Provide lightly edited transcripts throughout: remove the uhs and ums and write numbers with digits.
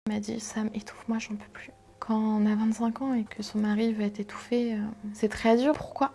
Il m'a dit « Sam, étouffe-moi, j'en peux plus ». Quand on a 25 ans et que son mari va être étouffé, c'est très dur. Pourquoi?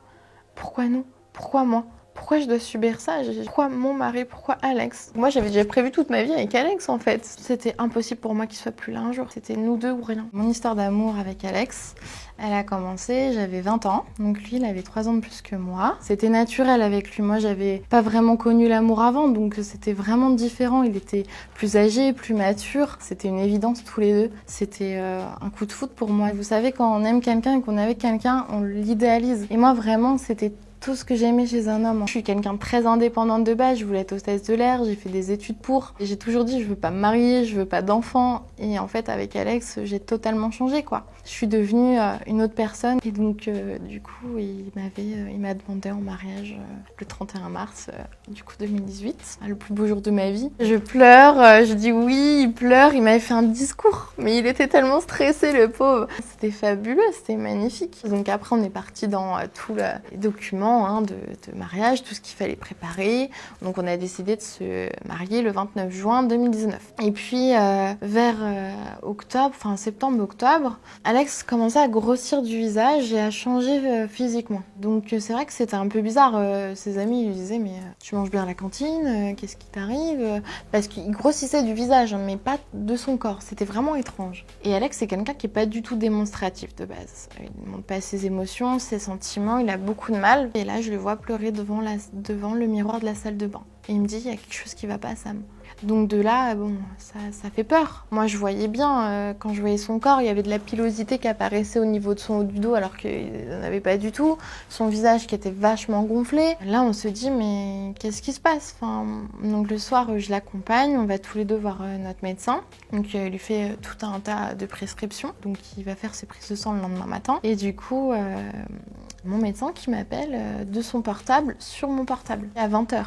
Pourquoi nous? Pourquoi moi? Pourquoi je dois subir ça? Pourquoi mon mari? Pourquoi Alex? Moi, j'avais déjà prévu toute ma vie avec Alex, en fait. C'était impossible pour moi qu'il soit plus là un jour. C'était nous deux ou rien. Mon histoire d'amour avec Alex, elle a commencé, j'avais 20 ans. Donc lui, il avait 3 ans de plus que moi. C'était naturel avec lui. Moi, j'avais pas vraiment connu l'amour avant, donc c'était vraiment différent. Il était plus âgé, plus mature. C'était une évidence tous les deux. C'était un coup de foudre pour moi. Vous savez, quand on aime quelqu'un et qu'on est avec quelqu'un, on l'idéalise. Et moi, vraiment, c'était tout ce que j'aimais chez un homme. Je suis quelqu'un de très indépendante de base, je voulais être hôtesse de l'air, j'ai fait des études pour. Et j'ai toujours dit je veux pas me marier, je veux pas d'enfants. Et en fait avec Alex, j'ai totalement changé quoi. Je suis devenue une autre personne. Et donc du coup il m'a demandé en mariage le 31 mars 2018, le plus beau jour de ma vie. Je pleure, je dis oui, il pleure, il m'avait fait un discours. Mais il était tellement stressé le pauvre. C'était fabuleux, c'était magnifique. Donc après on est parti dans tous les documents de mariage, tout ce qu'il fallait préparer. Donc on a décidé de se marier le 29 juin 2019. Et puis vers septembre-octobre, Alex commençait à grossir du visage et à changer physiquement. Donc c'est vrai que c'était un peu bizarre. Ses amis lui disaient mais tu manges bien à la cantine, qu'est-ce qui t'arrive? Parce qu'il grossissait du visage, mais pas de son corps. C'était vraiment étrange. Et Alex c'est quelqu'un qui est pas du tout démonstratif de base. Il ne montre pas ses émotions, ses sentiments, il a beaucoup de mal. Et là, je le vois pleurer devant le miroir de la salle de bain. Et il me dit, il y a quelque chose qui va pas, Sam. Donc de là, bon, ça fait peur. Moi, je voyais bien, quand je voyais son corps, il y avait de la pilosité qui apparaissait au niveau de son haut du dos, alors qu'il n'en avait pas du tout. Son visage qui était vachement gonflé. Là, on se dit, mais qu'est-ce qui se passe? Donc le soir, je l'accompagne, on va tous les deux voir notre médecin. Donc il lui fait tout un tas de prescriptions. Donc il va faire ses prises de sang le lendemain matin. Et du coup, mon médecin qui m'appelle de son portable sur mon portable à 20h.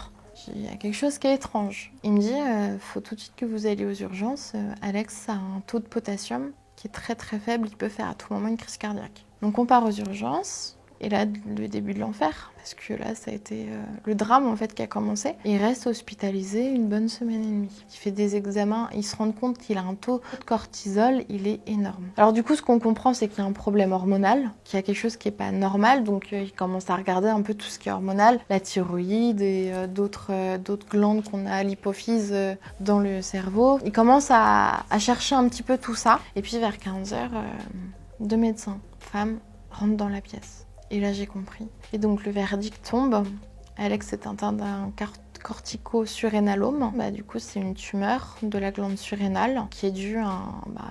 Il y a quelque chose qui est étrange. Il me dit, faut tout de suite que vous alliez aux urgences. Alex a un taux de potassium qui est très très faible, il peut faire à tout moment une crise cardiaque. Donc on part aux urgences. Et là, le début de l'enfer, parce que là, ça a été le drame en fait qui a commencé. Il reste hospitalisé une bonne semaine et demie. Il fait des examens, il se rend compte qu'il a un taux de cortisol, il est énorme. Alors du coup, ce qu'on comprend, c'est qu'il y a un problème hormonal, qu'il y a quelque chose qui n'est pas normal. Donc il commence à regarder un peu tout ce qui est hormonal, la thyroïde et d'autres glandes qu'on a à l'hypophyse dans le cerveau. Il commence à chercher un petit peu tout ça. Et puis vers 15h, deux médecins, femmes, rentrent dans la pièce. Et là, j'ai compris. Et donc, le verdict tombe. Alex est atteint d'un cortico-surrénalome. Du coup, c'est une tumeur de la glande surrénale qui est due à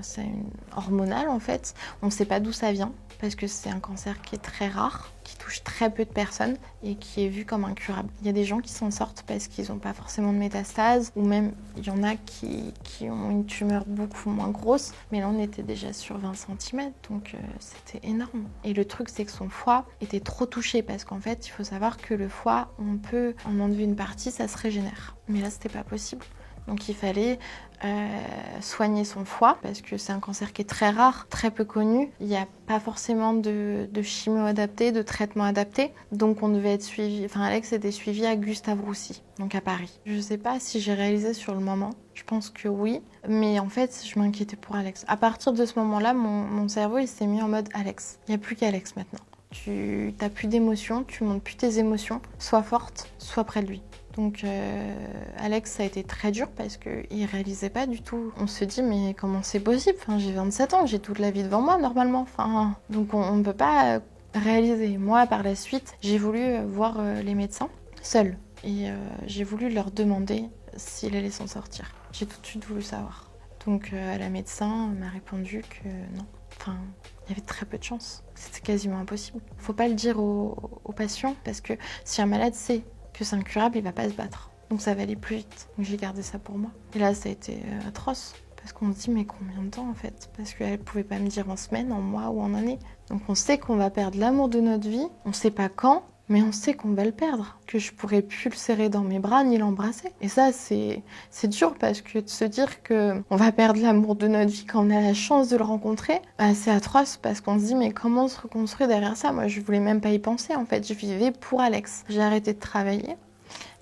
c'est une hormonale, en fait. On ne sait pas d'où ça vient parce que c'est un cancer qui est très rare, qui touche très peu de personnes et qui est vu comme incurable. Il y a des gens qui s'en sortent parce qu'ils n'ont pas forcément de métastases ou même il y en a qui ont une tumeur beaucoup moins grosse. Mais là, on était déjà sur 20 cm, donc c'était énorme. Et le truc, c'est que son foie était trop touché parce qu'en fait, il faut savoir que le foie, on peut en enlever une partie, ça se régénère. Mais là, c'était pas possible. Donc il fallait soigner son foie parce que c'est un cancer qui est très rare, très peu connu. Il n'y a pas forcément de chimio adapté, de traitement adapté. Donc on devait être suivi, Alex était suivi à Gustave Roussy, donc à Paris. Je ne sais pas si j'ai réalisé sur le moment, je pense que oui. Mais en fait, je m'inquiétais pour Alex. À partir de ce moment-là, mon cerveau il s'est mis en mode Alex. Il n'y a plus qu'Alex maintenant. Tu n'as plus d'émotions, tu montres plus tes émotions. Sois forte, sois près de lui. Donc Alex, ça a été très dur parce qu'il réalisait pas du tout. On se dit mais comment c'est possible? J'ai 27 ans, j'ai toute la vie devant moi normalement. Donc on ne peut pas réaliser. Moi, par la suite, j'ai voulu voir les médecins seule. Et j'ai voulu leur demander s'il allait s'en sortir. J'ai tout de suite voulu savoir. Donc la médecin m'a répondu que non. Il y avait très peu de chance. C'était quasiment impossible. Faut pas le dire aux patients parce que si un malade sait que c'est incurable, il va pas se battre. Donc ça va aller plus vite. Donc j'ai gardé ça pour moi. Et là, ça a été atroce. Parce qu'on se dit, mais combien de temps en fait? Parce qu'elle pouvait pas me dire en semaine, en mois ou en année. Donc on sait qu'on va perdre l'amour de notre vie. On sait pas quand, mais on sait qu'on va le perdre. Que je pourrai plus le serrer dans mes bras ni l'embrasser. Et ça, c'est dur parce que de se dire qu'on va perdre l'amour de notre vie quand on a la chance de le rencontrer, c'est atroce parce qu'on se dit, mais comment se reconstruire derrière ça? Moi, je voulais même pas y penser en fait. Je vivais pour Alex. J'ai arrêté de travailler.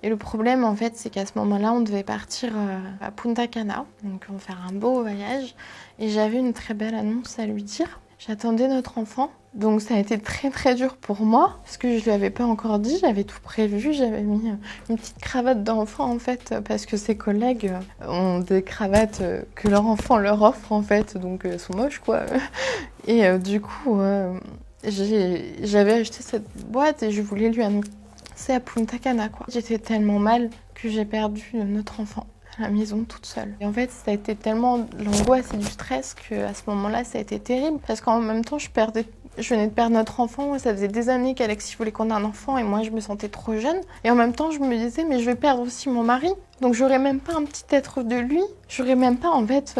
Et le problème, en fait, c'est qu'à ce moment-là, on devait partir à Punta Cana, donc on va faire un beau voyage. Et j'avais une très belle annonce à lui dire. J'attendais notre enfant, donc ça a été très très dur pour moi, parce que je lui avais pas encore dit, j'avais tout prévu, j'avais mis une petite cravate d'enfant en fait, parce que ses collègues ont des cravates que leur enfant leur offre en fait, donc elles sont moches quoi. Et du coup, j'avais acheté cette boîte et je voulais lui annoncer à Punta Cana quoi. J'étais tellement mal que j'ai perdu notre enfant à la maison toute seule. Et en fait, ça a été tellement de l'angoisse et du stress qu'à ce moment-là, ça a été terrible. Parce qu'en même temps, je venais de perdre notre enfant. Ça faisait des années qu'Alexis voulait qu'on ait un enfant et moi, je me sentais trop jeune. Et en même temps, je me disais, mais je vais perdre aussi mon mari. Donc, j'aurais même pas un petit être de lui. J'aurais même pas, en fait,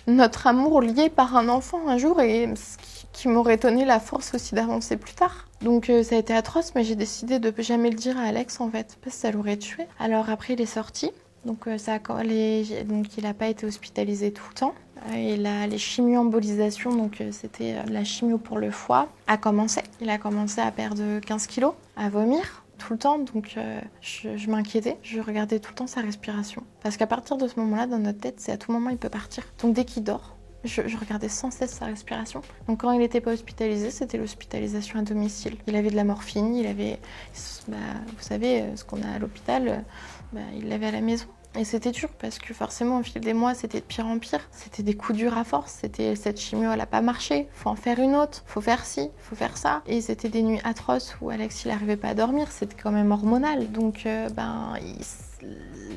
notre amour lié par un enfant un jour et ce qui m'aurait donné la force aussi d'avancer plus tard. Donc ça a été atroce, mais j'ai décidé de jamais le dire à Alex, en fait, parce que ça l'aurait tué. Alors après, il est sorti. Donc, il n'a pas été hospitalisé tout le temps. Les chimio-embolisations, donc c'était la chimio pour le foie, a commencé. Il a commencé à perdre 15 kilos, à vomir tout le temps. Donc je m'inquiétais, je regardais tout le temps sa respiration. Parce qu'à partir de ce moment-là, dans notre tête, c'est à tout moment il peut partir. Donc dès qu'il dort, je regardais sans cesse sa respiration. Donc quand il n'était pas hospitalisé, c'était l'hospitalisation à domicile. Il avait de la morphine, il avait, vous savez, ce qu'on a à l'hôpital, il l'avait à la maison. Et c'était dur parce que forcément au fil des mois c'était de pire en pire. C'était des coups durs à force, c'était cette chimio elle a pas marché, faut en faire une autre, faut faire ci, faut faire ça. Et c'était des nuits atroces où Alex il n'arrivait pas à dormir, c'était quand même hormonal. Donc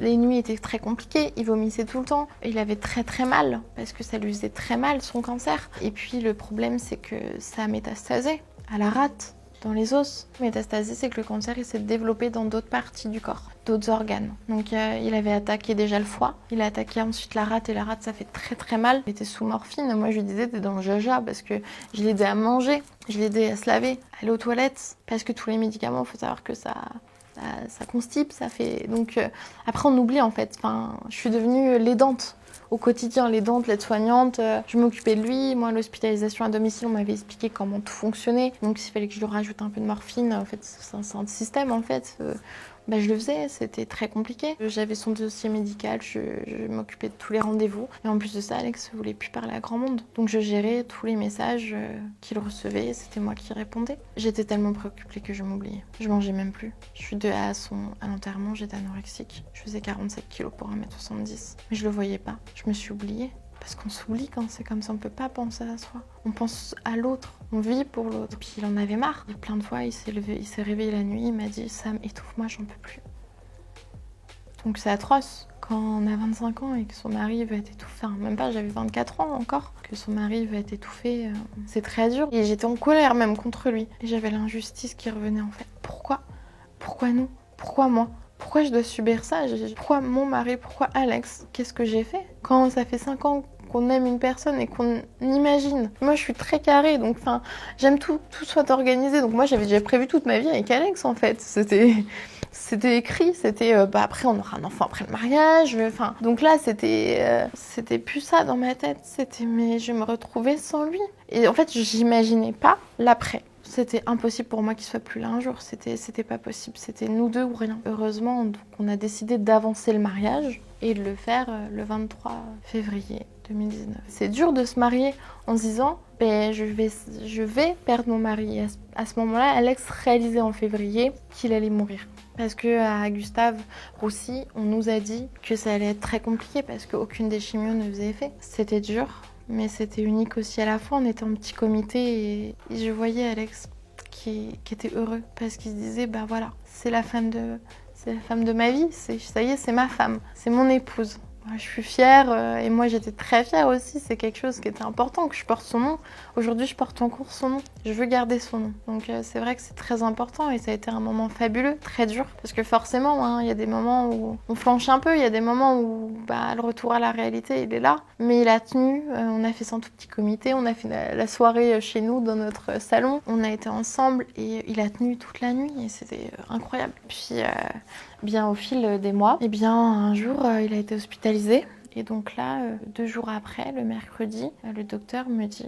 les nuits étaient très compliquées, il vomissait tout le temps. Il avait très très mal parce que ça lui faisait très mal son cancer. Et puis le problème c'est que ça a métastasé à la rate, dans les os. Métastasé, c'est que le cancer il s'est développé dans d'autres parties du corps, d'autres organes. Donc il avait attaqué déjà le foie, il a attaqué ensuite la rate et la rate ça fait très très mal. Il était sous morphine, moi je lui disais t'es dans le jaja parce que je l'ai aidé à manger, je l'ai aidé à se laver, à aller aux toilettes parce que tous les médicaments, il faut savoir que ça constipe, ça fait... Donc après on oublie en fait, je suis devenue l'aidante. Au quotidien, l'aide-soignante, je m'occupais de lui. Moi, l'hospitalisation à domicile, on m'avait expliqué comment tout fonctionnait. Donc, s'il fallait que je lui rajoute un peu de morphine, en fait, c'est un système, en fait. Je le faisais, c'était très compliqué. J'avais son dossier médical, je m'occupais de tous les rendez-vous. Et en plus de ça, Alex ne voulait plus parler à grand monde. Donc, je gérais tous les messages qu'il recevait, c'était moi qui répondais. J'étais tellement préoccupée que je m'oubliais. Je mangeais même plus. À l'enterrement, j'étais anorexique. Je faisais 47 kilos pour 1m70. Mais je le voyais pas. Je me suis oubliée. Parce qu'on s'oublie quand c'est comme ça, on peut pas penser à soi. On pense à l'autre, on vit pour l'autre. Et puis il en avait marre. Et plein de fois, il s'est réveillé la nuit, il m'a dit « Sam, étouffe-moi, j'en peux plus ». Donc c'est atroce. Quand on a 25 ans et que son mari veut être étouffé, même pas, j'avais 24 ans encore, que son mari veut être étouffé, c'est très dur. Et j'étais en colère même contre lui. Et j'avais l'injustice qui revenait en fait. Pourquoi nous? Pourquoi moi? Pourquoi je dois subir ça? Pourquoi mon mari? Pourquoi Alex? Qu'est-ce que j'ai fait? Quand ça fait 5 ans qu'on aime une personne et qu'on imagine. Moi, je suis très carrée, donc j'aime tout soit organisé. Donc moi, j'avais déjà prévu toute ma vie avec Alex, en fait. C'était écrit, c'était après on aura un enfant après le mariage. Donc là, c'était plus ça dans ma tête. Mais je me retrouvais sans lui. Et en fait, j'imaginais pas l'après. C'était impossible pour moi qu'il soit plus là un jour. C'était pas possible. C'était nous deux ou rien. Heureusement, donc, on a décidé d'avancer le mariage et de le faire le 23 février 2019. C'est dur de se marier en se disant je vais perdre mon mari. À ce moment-là, Alex réalisait en février qu'il allait mourir. Parce qu'à Gustave Roussy, on nous a dit que ça allait être très compliqué parce qu'aucune des chimios ne faisait effet. C'était dur, mais c'était unique aussi à la fois. On était en petit comité et je voyais Alex qui était heureux parce qu'il se disait voilà, c'est la femme de ma vie, ça y est, c'est ma femme, c'est mon épouse. Je suis fière et moi j'étais très fière aussi, c'est quelque chose qui était important que je porte son nom. Aujourd'hui je porte encore son nom, je veux garder son nom. Donc c'est vrai que c'est très important et ça a été un moment fabuleux, très dur. Parce que forcément, il y a des moments où on flanche un peu, il y a des moments où le retour à la réalité il est là. Mais il a tenu, on a fait ça en tout petit comité, on a fait la soirée chez nous dans notre salon. On a été ensemble et il a tenu toute la nuit et c'était incroyable. Puis au fil des mois, un jour il a été hospitalisé. Et donc là, 2 jours après, le mercredi, le docteur me dit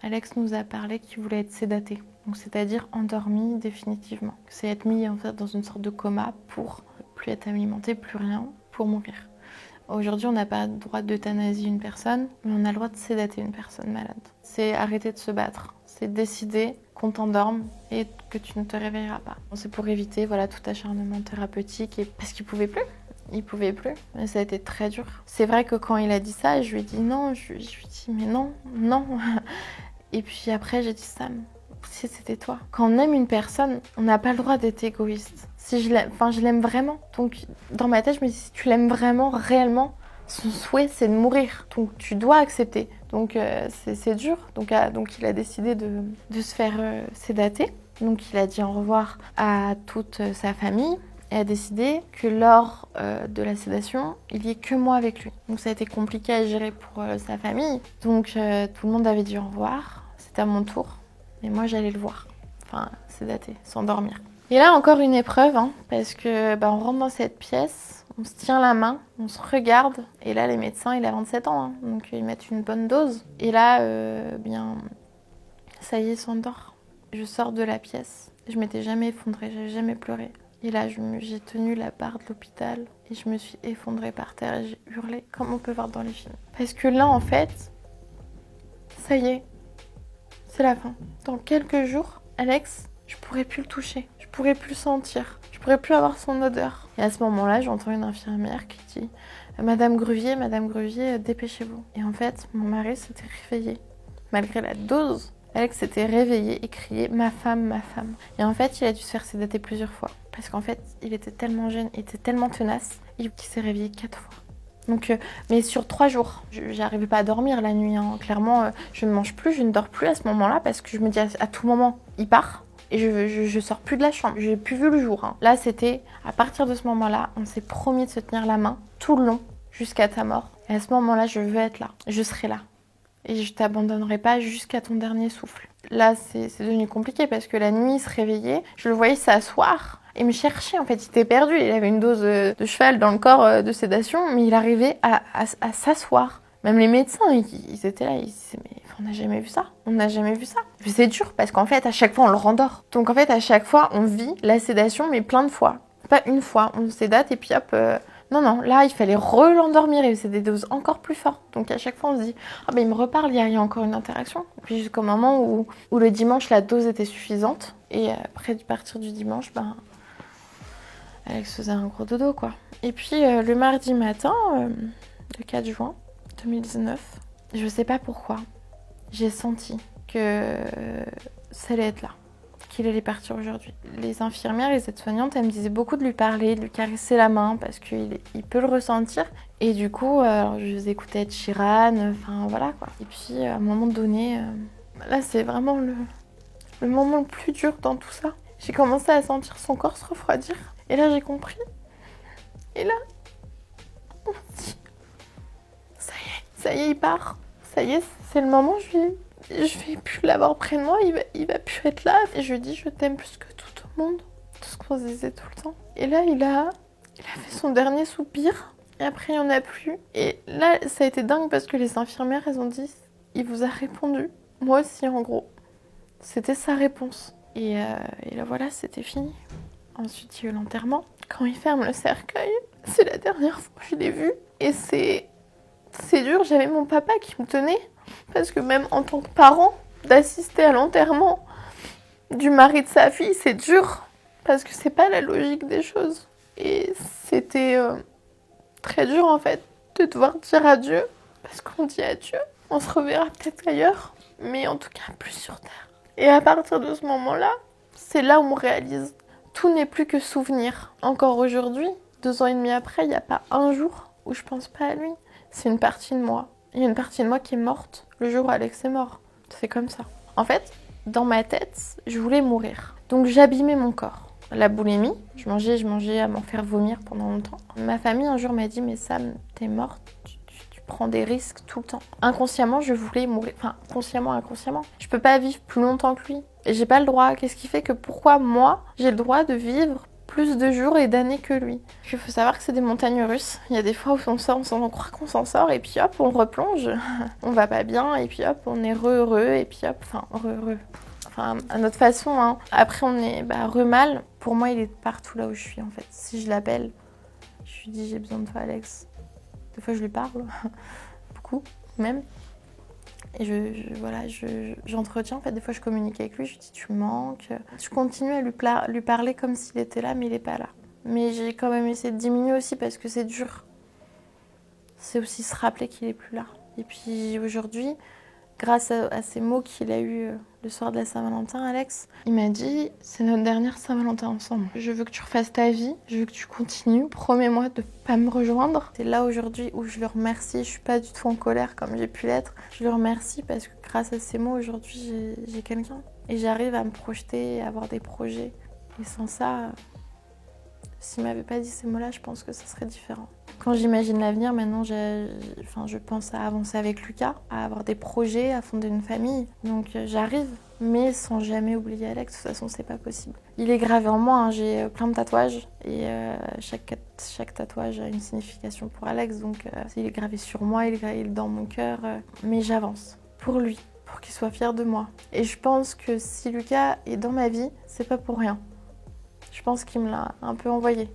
Alex nous a parlé qu'il voulait être sédaté. Donc c'est-à-dire endormi définitivement. C'est être mis en fait dans une sorte de coma pour plus plus être alimenté, plus rien, pour mourir. Aujourd'hui, on n'a pas le droit d'euthanasier une personne, mais on a le droit de sédater une personne malade. C'est arrêter de se battre, c'est décider qu'on t'endorme et que tu ne te réveilleras pas. C'est pour éviter tout acharnement thérapeutique, et parce qu'il pouvait plus. Il pouvait plus, mais ça a été très dur. C'est vrai que quand il a dit ça, je lui ai dit non, je lui ai dit mais non, non. Et puis après, j'ai dit Sam, si c'était toi. Quand on aime une personne, on n'a pas le droit d'être égoïste. Si je l'aime vraiment. Donc dans ma tête, je me dis si tu l'aimes vraiment, réellement, son souhait c'est de mourir. Donc tu dois accepter. Donc c'est dur. Donc il a décidé de se faire sédater. Donc il a dit au revoir à toute sa famille. Et a décidé que lors de la sédation, il n'y ait que moi avec lui. Donc ça a été compliqué à gérer pour sa famille. Donc tout le monde avait dit au revoir. C'était à mon tour. Et moi j'allais le voir. Enfin, sédater, s'endormir. Et là encore une épreuve, parce que on rentre dans cette pièce, on se tient la main, on se regarde. Et là les médecins, il a 27 ans, donc ils mettent une bonne dose. Et là, ça y est, il s'endort. Je sors de la pièce. Je m'étais jamais effondrée, j'avais jamais pleuré. Et là, j'ai tenu la barre de l'hôpital et je me suis effondrée par terre et j'ai hurlé, comme on peut voir dans les films. Parce que là, en fait, ça y est, c'est la fin. Dans quelques jours, Alex, je pourrais plus le toucher, je pourrais plus le sentir, je pourrais plus avoir son odeur. Et à ce moment-là, j'entends une infirmière qui dit « Madame Gruvier, dépêchez-vous ». Et en fait, mon mari s'était réveillé, malgré la dose. Alex s'était réveillé et crié « Ma femme, ma femme ». Et en fait, il a dû se faire sédater plusieurs fois. Parce qu'en fait, il était tellement jeune, il était tellement tenace, qu'il s'est réveillé 4 fois. Donc, mais sur 3 jours, j'arrivais pas à dormir la nuit. Clairement, je ne mange plus, je ne dors plus à ce moment-là parce que je me dis à tout moment, il part et je sors plus de la chambre. J'ai plus vu le jour. Là, c'était à partir de ce moment-là, on s'est promis de se tenir la main tout le long jusqu'à ta mort. Et à ce moment-là, je veux être là, je serai là. Et je t'abandonnerai pas jusqu'à ton dernier souffle. Là, c'est devenu compliqué parce que la nuit, il se réveillait, je le voyais s'asseoir et me chercher. En fait, il était perdu, il avait une dose de cheval dans le corps de sédation, mais il arrivait à s'asseoir. Même les médecins, ils étaient là, ils disaient mais on n'a jamais vu ça, on n'a jamais vu ça. Puis c'est dur parce qu'en fait, à chaque fois, on le rendort. Donc en fait, à chaque fois, on vit la sédation, mais plein de fois. Pas une fois, on sédate et puis hop... Non, là, il fallait l'endormir et c'est des doses encore plus fortes. Donc à chaque fois, on se dit, il me reparle, il y a encore une interaction. Et puis jusqu'au moment où le dimanche, la dose était suffisante. Et après, à partir du dimanche, Alex faisait un gros dodo, quoi. Et puis le mardi matin, le 4 juin 2019, je sais pas pourquoi, j'ai senti que ça allait être là. Qu'il allait partir aujourd'hui. Les infirmières, les aides-soignantes, elles me disaient beaucoup de lui parler, de lui caresser la main parce qu'il peut le ressentir. Et du coup, je les écoutais Ed Sheeran, voilà quoi. Et puis à un moment donné, là c'est vraiment le moment le plus dur dans tout ça. J'ai commencé à sentir son corps se refroidir. Et là j'ai compris. Et là, on se dit, ça y est, il part. Ça y est, c'est le moment, je vais plus l'avoir près de moi, il va plus être là. Et je lui dis, je t'aime plus que tout au monde. Tout ce qu'on se disait tout le temps. Et là, il a fait son dernier soupir. Et après, il n'y en a plus. Et là, ça a été dingue parce que les infirmières, elles ont dit, il vous a répondu. Moi aussi, en gros. C'était sa réponse. Et là, voilà, c'était fini. Ensuite, il y a eu l'enterrement. Quand il ferme le cercueil, c'est la dernière fois que je l'ai vu. Et c'est dur, j'avais mon papa qui me tenait. Parce que même en tant que parent, d'assister à l'enterrement du mari de sa fille, c'est dur. Parce que c'est pas la logique des choses. Et c'était très dur en fait de devoir dire adieu. Parce qu'on dit adieu, on se reverra peut-être ailleurs. Mais en tout cas plus sur Terre. Et à partir de ce moment-là, c'est là où on réalise. Tout n'est plus que souvenir. Encore aujourd'hui, 2 ans et demi après, il n'y a pas un jour où je pense pas à lui. C'est une partie de moi. Il y a une partie de moi qui est morte le jour où Alex est mort. C'est comme ça. En fait, dans ma tête, je voulais mourir. Donc j'abîmais mon corps. La boulimie, je mangeais à m'en faire vomir pendant longtemps. Ma famille un jour m'a dit « Mais Sam, t'es morte, tu prends des risques tout le temps. » Inconsciemment, je voulais mourir. Enfin, consciemment, inconsciemment. Je peux pas vivre plus longtemps que lui. Et j'ai pas le droit. Qu'est-ce qui fait que pourquoi moi, j'ai le droit de vivre plus de jours et d'années que lui. Il faut savoir que c'est des montagnes russes. Il y a des fois où on croit qu'on s'en sort et puis hop, on replonge. On va pas bien et puis hop, on est heureux et puis hop, heureux. Enfin, à notre façon. Après, on est heureux mal. Pour moi, il est partout là où je suis en fait. Si je l'appelle, je lui dis j'ai besoin de toi Alex. Des fois je lui parle, beaucoup même. Et j'entretiens, en fait, des fois je communique avec lui, je lui dis tu me manques. Je continue à lui parler comme s'il était là, mais il n'est pas là. Mais j'ai quand même essayé de diminuer aussi parce que c'est dur. C'est aussi se rappeler qu'il n'est plus là. Et puis aujourd'hui, grâce à ces mots qu'il a eus le soir de la Saint-Valentin, Alex, il m'a dit c'est notre dernière Saint-Valentin ensemble. Je veux que tu refasses ta vie, je veux que tu continues. Promets-moi de ne pas me rejoindre. C'est là aujourd'hui où je le remercie. Je suis pas du tout en colère comme j'ai pu l'être. Je le remercie parce que grâce à ces mots, aujourd'hui, j'ai quelqu'un. Et j'arrive à me projeter, à avoir des projets. Et sans ça, s'il m'avait pas dit ces mots-là, je pense que ça serait différent. Quand j'imagine l'avenir, maintenant, je pense à avancer avec Lucas, à avoir des projets, à fonder une famille. Donc j'arrive, mais sans jamais oublier Alex. De toute façon, c'est pas possible. Il est gravé en moi, hein. J'ai plein de tatouages et chaque tatouage a une signification pour Alex. Donc il est gravé sur moi, il est dans mon cœur. Mais j'avance pour lui, pour qu'il soit fier de moi. Et je pense que si Lucas est dans ma vie, c'est pas pour rien. Je pense qu'il me l'a un peu envoyé.